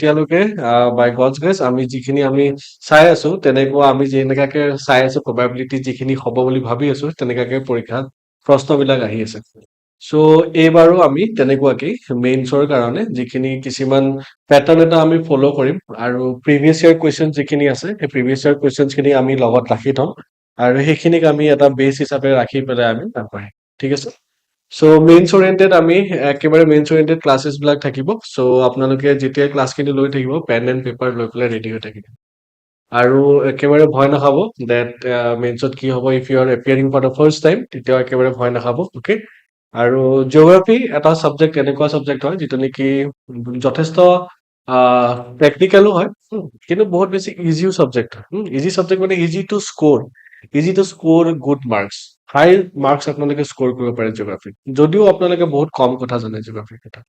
এতিয়ালৈকে বাই God's Grace আমি যিখিনি আমি চাই আছো তেনেকুৱা আমি যেনেকাকে চাই আছো প্ৰবাবিলিটি যিখিনি হ'ব বুলি ভাবি আছো তেনেকাকে পৰীক্ষাত প্ৰশ্নবিলাক আহি আছে চ' এইবাৰো আমি তেনেকুৱাকেই মেইনছৰ কাৰণে যিখিনি কিছুমান পেটাৰ্ণ এটা আমি ফ'ল' কৰিম আৰু প্ৰিভিয়াছ ইয়াৰ কুৱেশ্যন যিখিনি আছে সেই প্ৰিভিয়াছ ইয়াৰ কুৱেশ্যনখিনি আমি লগত ৰাখি থ'ম আৰু সেইখিনিক আমি এটা বেছ হিচাপে ৰাখি পেলাই আমি আগবাঢ়িম ঠিক আছে চ' মেইনছ অৰিয়েণ্টেড আমি একেবাৰে মেইনছ অৰিয়েণ্টেড ক্লাছেছ বিলাক থাকিব চ' আপোনালোকে যেতিয়া ক্লাছখিনি লৈ থাকিব পেন এণ্ড পেপাৰ লৈ পেলাই ৰেডি হৈ থাকিব আৰু একেবাৰে ভয় নাখাব ডেট মেইনছত কি হ'ব if you are appearing for the first time তেতিয়াও একেবাৰে ভয় নাখাব অ'কে আৰু জিঅ'গ্ৰাফী এটা ছাবজেক্ট এনেকুৱা ছাবজেক্ট হয় যিটো নেকি যথেষ্ট টেকনিকেলো হয় কিন্তু বহুত বেছি ইজিও ছাবজেক্ট হয় ইজি ছাবজেক্ট মানে easy to score good marks high marks আপোনালোকে স্ক'ৰ কৰিব পাৰে জিঅ'গ্ৰাফীত যদিও আপোনালোকে বহুত কম কথা জানে জিঅ'গ্ৰাফীৰ কথা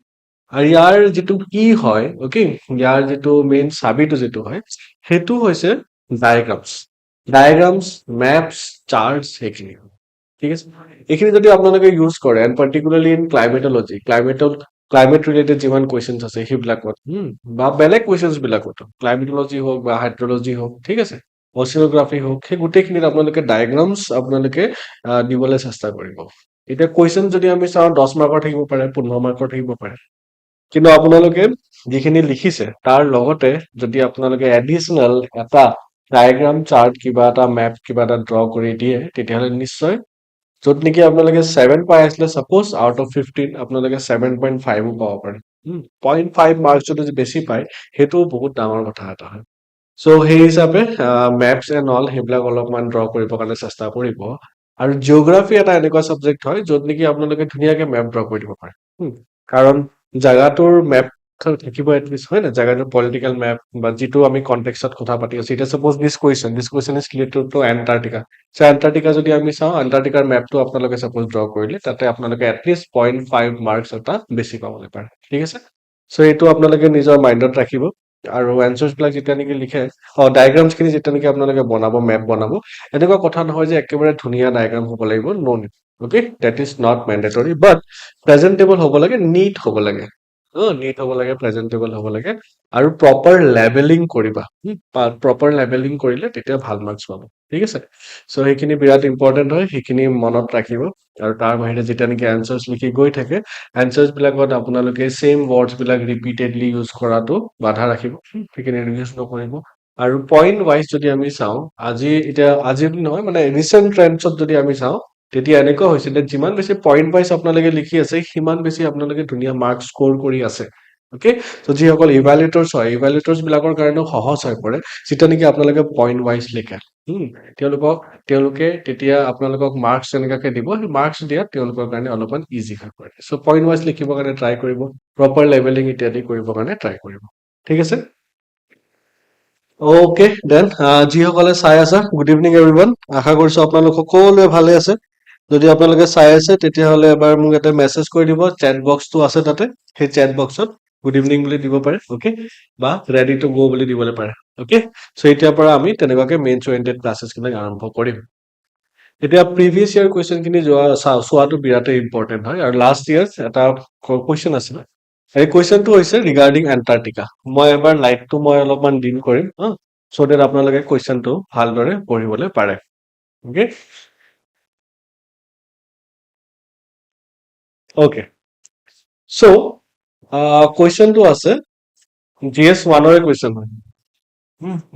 আৰু ইয়াৰ যিটো কি হয় অ'কে ইয়াৰ যিটো মেইন চাবিটো যিটো হয় সেইটো হৈছে ডায়েগ্ৰামছ ডায়েগ্ৰামছ মেপছ চাৰ্টছ সেইখিনি ঠিক আছে এইখিনি যদি আপোনালোকে ইউজ কৰে and particularly in climatology climate related যিমান কুৱেশ্যনছ আছে সেইবিলাকত বা বেলেগ কুৱেশ্যনছ বিলাকতো ক্লাইমেটলজি হওক বা হাইড্ৰলজি হওক ঠিক আছে অচিঅ'গ্ৰাফী হওক সেই গোটেইখিনিত আপোনালোকে ডায়েগ্ৰামছ আপোনালোকে দিবলৈ চেষ্টা কৰিব এতিয়া কুৱেশ্যন যদি আমি চাওঁ 10 মাৰ্কৰ থাকিব পাৰে 15 মাৰ্কৰ থাকিব পাৰে কিন্তু আপোনালোকে যিখিনি লিখিছে তাৰ লগতে যদি আপোনালোকে এডিচনেল এটা ডায়েগ্ৰাম চাৰ্ট কিবা এটা মেপ কিবা এটা ড্ৰ কৰি দিয়ে তেতিয়াহ'লে নিশ্চয় য'ত নেকি আপোনালোকে 7 পাই আছিলে ছাপ'জ আউট অফ 15 আপোনালোকে 7.5ও পাব পাৰে 0.5 মাৰ্কছ যদি বেছি পায় সেইটো বহুত ডাঙৰ কথা এটা হয় চ' সেই হিচাপে মেপছ এণ্ড অল সেইবিলাক অলপমান ড্ৰ কৰিবৰ কাৰণে চেষ্টা কৰিব আৰু জিঅ'গ্ৰাফী এটা এনেকুৱা ছাবজেক্ট হয় য'ত নেকি আপোনালোকে ধুনীয়াকে মেপ ড্ৰ কৰি দিব পাৰে কাৰণ জাগাটোৰ মেপ থাকিব এটলিষ্ট হয় না জাগাটোৰ পলিটিকেল মেপ বা যিটো আমি কনটেক্সত কথা পাতি আছো এতিয়া suppose this question is related to Antarctica so' Antarctica যদি আমি চাওঁ এণ্টাৰ্কটিকাৰ মেপটো আপোনালোকে ছাপ'জ ড্ৰ কৰিলে তাতে আপোনালোকে এটলিষ্ট 0.5 মাৰ্কছ এটা বেছি পাবলৈ পাৰে ঠিক আছে চ' এইটো আপোনালোকে নিজৰ মাইণ্ডত ৰাখিব আৰু এনচাৰ্ছ বিলাক যেতিয়া নেকি লিখে ডায়েগ্ৰামছ খিনি যেতিয়া নেকি আপোনালোকে বনাব মেপ বনাব এনেকুৱা কথা নহয় যে একেবাৰে ধুনীয়া ডায়েগ্ৰাম হ'ব লাগিব no need okay that is not mandatory but presentable হ'ব লাগে নিট হ'ব লাগে নিট হ'ব লাগে প্ৰেজেণ্টেবল হ'ব লাগে আৰু প্ৰপাৰ লেবেলিং কৰিবা প্ৰপাৰ লেবেলিং কৰিলে তেতিয়া ভাল মাৰ্কছ পাব ঠিক আছে চ' সেইখিনি বিৰাট ইম্পৰ্টেণ্ট হয় সেইখিনি মনত ৰাখিব আৰু তাৰ বাহিৰে যেতিয়া নেকি এনচাৰ্ছ লিখি গৈ থাকে এনচাৰ্ছ বিলাকত আপোনালোকে ছেম ৱৰ্ডছ বিলাক ৰিপিটেডলি ইউজ কৰাটো বাধা ৰাখিব সেইখিনি ইউজ নকৰিব আৰু পইণ্ট ৱাইজ যদি আমি চাওঁ আজি বুলি নহয় মানে ৰিচেণ্ট ট্ৰেণ্ডছত যদি আমি চাওঁ তেতিয়া এনেকুৱা হৈছিলে যিমান বেছি পইণ্ট ৱাইজ আপোনালোকে লিখি আছে সিমান বেছি আপোনালোকে ধুনীয়া মাৰ্কছ স্ক'ৰ কৰি আছে অ'কে ত' যিসকল ইভালুৱেটৰ্ছ হয় ইভালুৱেটৰ্ছ বিলাকৰ কাৰণেও সহজ হৈ পৰে যেতিয়া নেকি আপোনালোকে পইণ্ট ৱাইজ লিখে তেওঁলোকে তেতিয়া আপোনালোকক মাৰ্কছ এনেকুৱাকে দিব সেই মাৰ্কছ দিয়াত তেওঁলোকৰ কাৰণে অলপমান ইজি হৈ পৰে চ' পইণ্ট ৱাইজ লিখিবৰ কাৰণে ট্ৰাই কৰিব প্ৰপাৰ লেবেলিং ইত্যাদি কৰিবৰ কাৰণে ট্ৰাই কৰিব ঠিক আছে অ'কে দেন যিসকলে চাই আছা গুড ইভিনিং এভৰিৱান আশা কৰিছো আপোনালোক সকলোৱে ভালে আছে যদি আপোনালোকে চাই আছে তেতিয়াহ'লে এবাৰ মোক এটা মেছেজ কৰি দিব চেট বক্সটো আছে তাতে সেই চেট বক্সত গুড ইভিনিং বুলি দিব পাৰে অ'কে বা ৰেডি টু গ' বুলি দিবলৈ পাৰে অ'কে চ' এতিয়াৰ পৰা আমি তেনেকুৱাকে মেইনছ অৰিয়েণ্টেড ক্লাছেছবিলাক আৰম্ভ কৰিম এতিয়া প্ৰিভিয়াছ ইয়াৰ কুৱেশ্যনখিনি চোৱাটো বিৰাটেই ইম্পৰ্টেণ্ট হয় আৰু লাষ্ট ইয়াৰ এটা কুৱেশ্যন আছিলে এই কুৱেশ্যনটো হৈছে ৰিগাৰ্ডিং এণ্টাৰ্কটিকা মই এবাৰ লাইটটো মই অলপমান ডিম কৰিম চ' ডেট আপোনালোকে কুৱেশ্যনটো ভালদৰে পঢ়িবলৈ পাৰে অ'কে অ'কে চ' কুৱেশ্যনটো আছে GS1ৰে কুৱেশ্যন হয়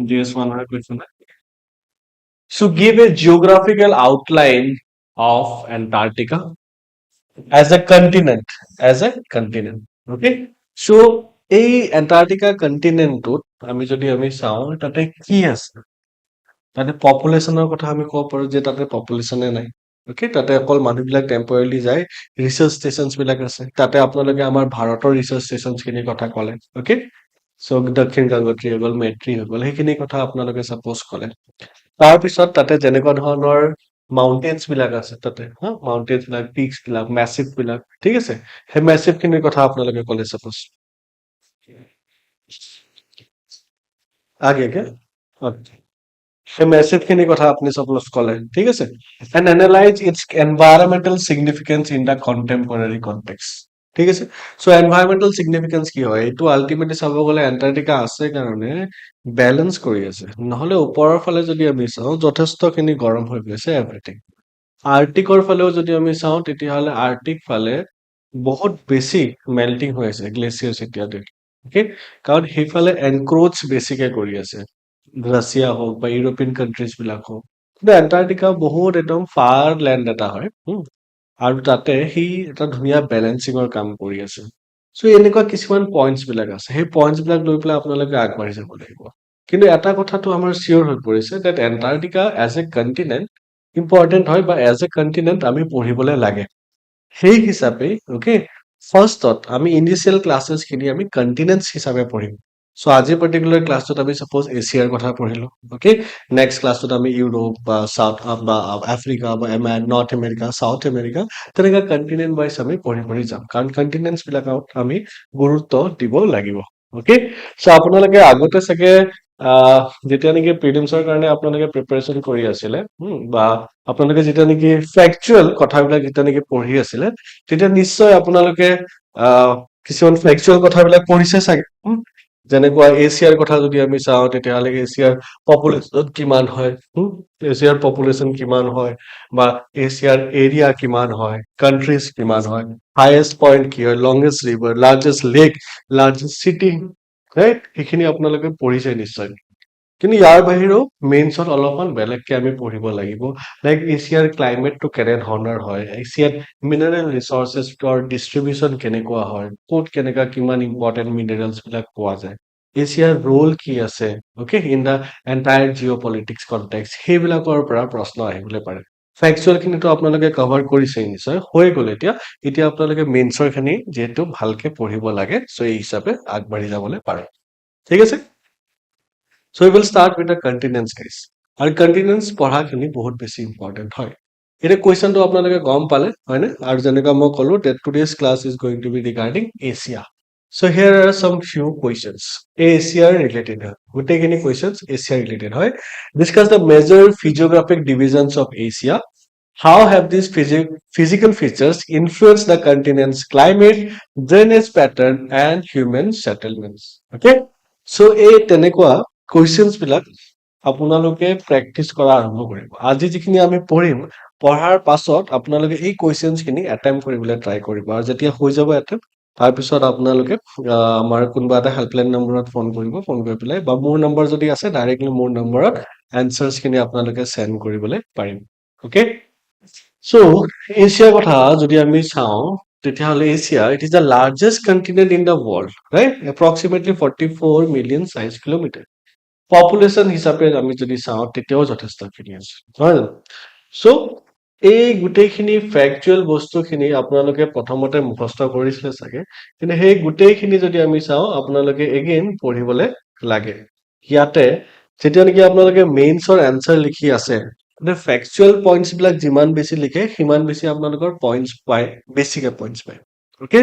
GS1ৰে কুৱেশ্যন হয় So give a geographical outline of Antarctica as a continent. As a continent. Okay? So এই এণ্টাৰ্কটিকা কণ্টিনেণ্টটোত আমি চাওঁ তাতে কি আছে তাতে পপুলেশ্যনৰ কথা আমি ক'ব পাৰো যে তাতে পপুলেশ্যনে নাই অ'কে তাতে অকল মানুহবিলাক টেম্পৰেলি যায় ৰিচাৰ্চ ষ্টেচনছ বিলাক আছে তাতে আপোনালোকে আমাৰ ভাৰতৰ ৰিচাৰ্চ ষ্টেচনছ খিনিৰ কথা ক'লে অ'কে চ' দক্ষিণ গংগোত্ৰী হৈ গ'ল মেট্ৰি হৈ গ'ল সেইখিনি কথা আপোনালোকে ছাপ'জ ক'লে তাৰপিছত তাতে যেনেকুৱা ধৰণৰ মাউণ্টেইনছ বিলাক আছে তাতে মাউণ্টেইনছ বিলাক পিকছ বিলাক মেচিভ বিলাক ঠিক আছে সেই মেচিভ খিনিৰ কথা আপোনালোকে ক'লে ছাপ'জ আগে সেই মেছেজ খিনিৰ কথা আপুনি ছাপ'জ ক'লে ঠিক আছে and analyse its environmental significance in the contemporary context ঠিক আছে? চ' এনভাইৰনমেন্টেল চিগনিফিকেন্স কি হয়? এইটো আল্টিমেটলি চাব গ'লে এণ্টাৰ্কটিকা আছে কাৰণে বেলেঞ্চ কৰি আছে। নহ'লে ওপৰৰ ফালে যদি আমি চাওঁ, যথেষ্টখিনি গৰম হৈ গৈছে এভৰিথিং। আৰ্টিকৰ ফালেও যদি আমি চাওঁ, তেতিয়াহ'লে আৰ্টিক ফালে বহুত বেছি মেল্টিং হৈ আছে গ্লেচিয়াৰ্ছ এতিয়াতে। অ'কে? কাৰণ সেইফালে এনক্ৰোচ বেছিকে কৰি আছে। ৰাছিয়া হওক বা ইউৰোপিয়ান কাণ্ট্ৰিজ বিলাক হওক। কিন্তু এণ্টাৰ্কটিকা বহুত একদম ফাৰ লেণ্ড এটা হয়। আৰু তাতে সি এটা ধুনীয়া বেলেঞ্চিঙৰ কাম কৰি আছে। চ' এনেকুৱা কিছুমান পইণ্টছ বিলাক আছে। সেই পইণ্টছ বিলাক লৈ পেলাই আপোনালোকে আগবাঢ়ি যাব লাগিব। কিন্তু এটা কথাটো আমাৰ চিয়ৰ হৈ পৰিছে that Antarctica as a continent important হয় বা এজ এ কণ্টিনেণ্ট আমি পঢ়িবলৈ লাগে। সেই হিচাপে অ'কে ফাৰ্ষ্টত আমি ইনিচিয়েল ক্লাছেছখিনি আমি কণ্টিনেণ্টছ হিচাপে পঢ়িম। চ' আজি পাৰ্টিকুলাৰ ক্লাছটোত আমি ছাপ'জ এছিয়াৰ কথা পঢ়িলো। অ'কে নেক্সট ক্লাছটোত আমি ইউৰোপ বা চাউথ বা আফ্ৰিকা বা নৰ্থ আমেৰিকা, চাউথ আমেৰিকা তেনেকুৱা কণ্টিনেণ্ট ৱাইজ আমি পঢ়ি পঢ়ি যাম। কাৰণ কণ্টিনেণ্টছ বিলাকত আমি গুৰুত্ব দিব লাগিব। অ'কে চ' আপোনালোকে আগতে চাগে আহ যেতিয়া নেকি প্ৰিলিমছৰ কাৰণে আপোনালোকে প্ৰিপাৰেচন কৰি আছিলে বা আপোনালোকে যেতিয়া নেকি ফেকচুৱেল কথাবিলাক যেতিয়া নেকি পঢ়ি আছিলে তেতিয়া নিশ্চয় আপোনালোকে আহ কিছুমান ফেকচুৱেল কথাবিলাক পঢ়িছে চাগে। যেনেকুৱা এছিয়াৰ কথা যদি আমি চাওঁ তেতিয়াহ'লে এছিয়াৰ পপুলেশ্যন কিমান হয়, এছিয়াৰ পপুলেশ্যন কিমান হয় বা এছিয়াৰ এৰিয়া কিমান হয়, কাণ্ট্ৰিজ কিমান হয়, হাইয়েষ্ট পইণ্ট কি হয়, longest river, largest lake, largest city, right? সেইখিনি আপোনালোকে পঢ়িছে নিশ্চয়। কিন্তু ইয়াৰ বাহিৰেও মেইনছত অলপমান বেলেগকে আমি পঢ়িব লাগিব। লাইক এছিয়াৰ ক্লাইমেটটো কেনেধৰণৰ হয়, এছিয়াত মিনাৰেল ৰিচৰ্চেছৰ ডিষ্ট্ৰিবিউচন কেনেকুৱা হয়, ক'ত কেনেকুৱা কিমান ইম্পৰ্টেণ্ট মিনাৰেলছ বিলাক পোৱা যায়, এছিয়াৰ ৰোল কি আছে, okay in the entire Jio' politics contacts, সেইবিলাকৰ পৰা প্ৰশ্ন আহিবলৈ পাৰে। ফেকচুৱেল খিনিতো আপোনালোকে কভাৰ কৰিছে নিশ্চয়, হৈ গ'ল এতিয়া। এতিয়া আপোনালোকে মেইনছৰ খিনি যিহেতু ভালকে পঢ়িব লাগে, চ' এই হিচাপে আগবাঢ়ি যাবলৈ পাৰে। ঠিক আছে? So' we will start with the continents guys. আৰু কণ্টিনেণ্টছ পঢ়াখিনি বহুত বেছি ইম্পৰ্টেণ্ট হয়। এতিয়া কুৱেশ্যনটো আপোনালোকে গম পালে হয়নে? আৰু যেনেকুৱা মই ক'লো that today's class is going to be regarding Asia. So' here are some few questions. এছিয়াৰ ৰিলেটেড হয়, গোটেইখিনি কুৱেশ্যনছ এছিয়াৰ ৰিলেটেড হয়। Discuss the major physiographic divisions of Asia. How have these physical features influenced the continent's climate, drainage pattern, and human settlements? Okay? So, এই তেনেকুৱা questions বিলাক আপোনালোকে practice কৰা আৰম্ভ কৰিব। আজি যিখিনি আমি পঢ়িম, পঢ়াৰ পাছত আপোনালোকে এই কুৱেশ্যনছ খিনি এটেম্প কৰিবলৈ ট্ৰাই কৰিব। আৰু যেতিয়া হৈ যাব এটেম্প, তাৰপিছত আপোনালোকে আমাৰ কোনোবা এটা হেল্পলাইন নম্বৰত ফোন কৰিব, ফোন কৰি পেলাই বা মোৰ নম্বৰ যদি আছে ডাইৰেক্টলি মোৰ নম্বৰত এনচাৰ্ছ খিনি আপোনালোকে চেণ্ড কৰিবলৈ পাৰিম। অ'কে চ' এছিয়াৰ কথা যদি আমি চাওঁ তেতিয়াহ'লে Asia it is the largest continent in the world, right? Approximately 44 million size kilometre. Population হিচাপে আমি যদি চাওঁ তেতিয়াও যথেষ্টখিনি আছে, নহয় জানো? চ' এই গোটেইখিনি ফেকচুৱেল বস্তুখিনি আপোনালোকে প্ৰথমতে মুখস্থ কৰিছিলে চাগে, কিন্তু সেই গোটেইখিনি যদি আমি চাওঁ আপোনালোকে এগেইন পঢ়িবলৈ লাগে। ইয়াতে যেতিয়া নেকি আপোনালোকে মেইনছৰ এনচাৰ লিখি আছে, ফেকচুৱেল পইণ্টছ বিলাক যিমান বেছি লিখে সিমান বেছি আপোনালোকৰ পইণ্টছ পায়, বেছিকে পইণ্টছ পায়। অ'কে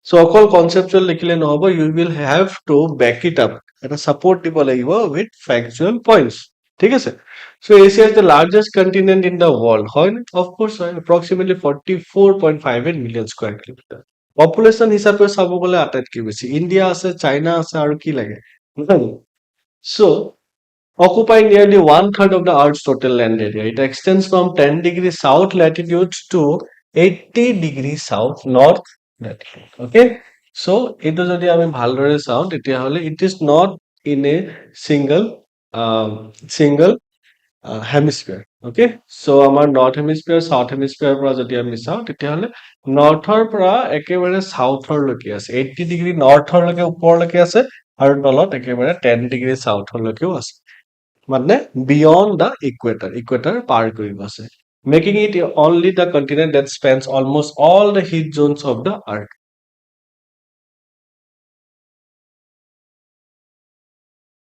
চ' অকল কনচেপচুৱেল লিখিলে নহ'ব, you will have to back it up, এটা ছাপৰ্ট দিব লাগিব উইথ ফেকচুৱেল পইণ্টছ। ঠিক আছে? So' Asia is the largest continent in the world, হয় নে? অফক'ৰ্চ হয়, approximately 44.58 million square kilometre. Population হিচাপে চাব গ'লে আটাইতকৈ বেছি ইণ্ডিয়া আছে, চাইনা আছে, আৰু কি লাগে? চ' occupying nearly one third of the Earth's total land area. It extends from 10 degrees south latitude to 80 degrees south north latitude. Okay? So, এইটো যদি আমি ভালদৰে চাওঁ তেতিয়াহ'লে it is not in a single হেমিস্ফিয়াৰ। Okay so' আমাৰ north হেমিস্ফিয়াৰ, south হেমিস্ফিয়াৰ পৰা যদি আমি চাওঁ তেতিয়াহ'লে নৰ্থৰ পৰা একেবাৰে চাউথৰলৈকে আছে, 80 ডিগ্ৰী নৰ্থৰলৈকে ওপৰলৈকে আছে, আৰু তলত একেবাৰে 10 ডিগ্ৰী চাউথৰলৈকেও আছে, মানে বিয়ণ্ড দ্য ইকুৱেটাৰ পাৰ কৰিব আছে, making it only the continent that spans almost all the heat zones of the earth.